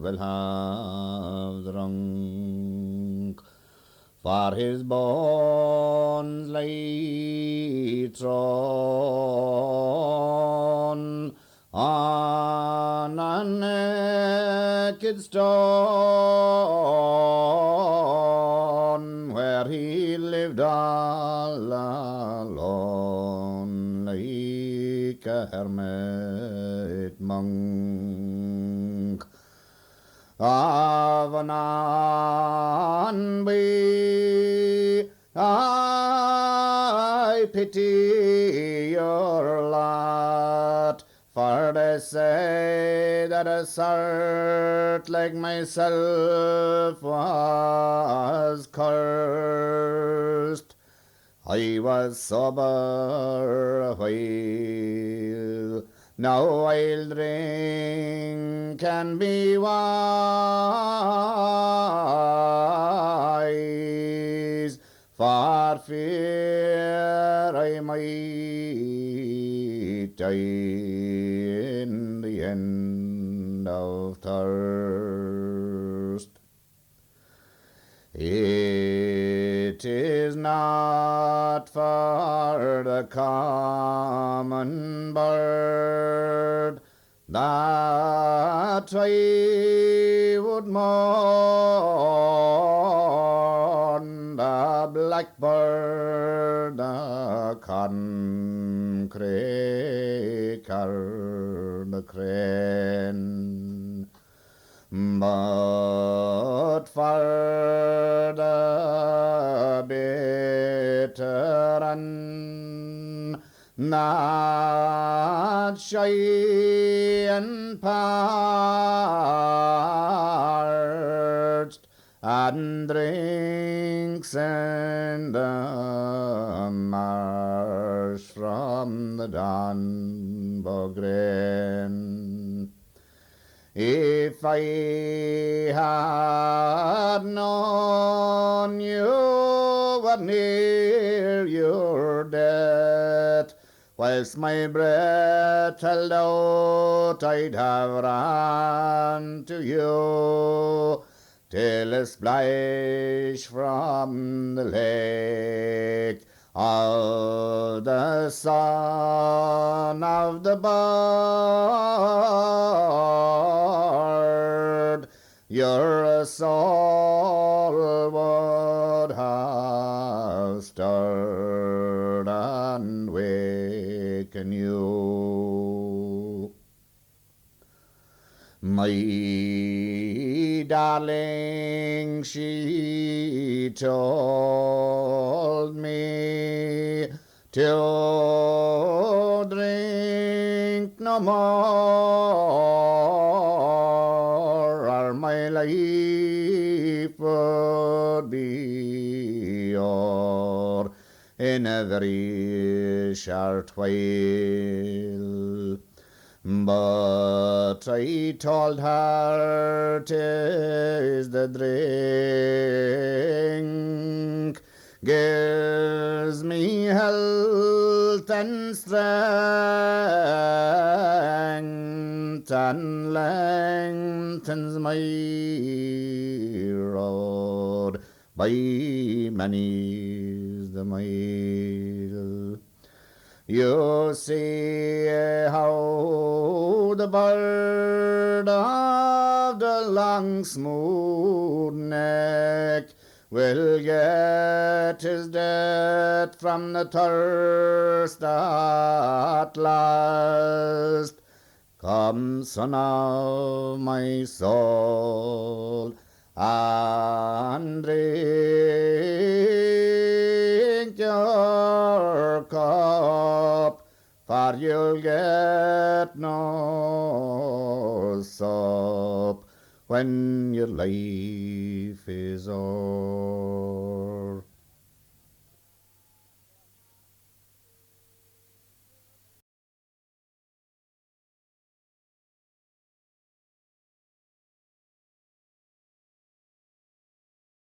will have drunk. For his bones lay thrown on a naked stone, where he lived all alone like a hermit monk. Avanan be, I pity your lot, for they say that a sort like myself was cursed. I was sober a while, now I'll drink and be wise, for fear I might die in the end of thirst. It is not for the common bird that I would mourn, the blackbird, the corncrake, the crane, but for the bitter and not shy and parched, and drinks in the marsh from the Donagh. If I had known you were near your death, whilst my breath held out, I'd have ran to you, till a splash from the lake of the son of the bird, your soul would have stirred and waken you. My darling, she told me to drink no more, or my life would be o'er in a very short while. But I told her 'tis the drink gives me health and strength, and lengthens my road by many's the mile. You see how the bird of the long smooth neck will get his death from the thirst at last. Come, son of my soul, and drink your cup, for you'll get no sup when your life is o'er.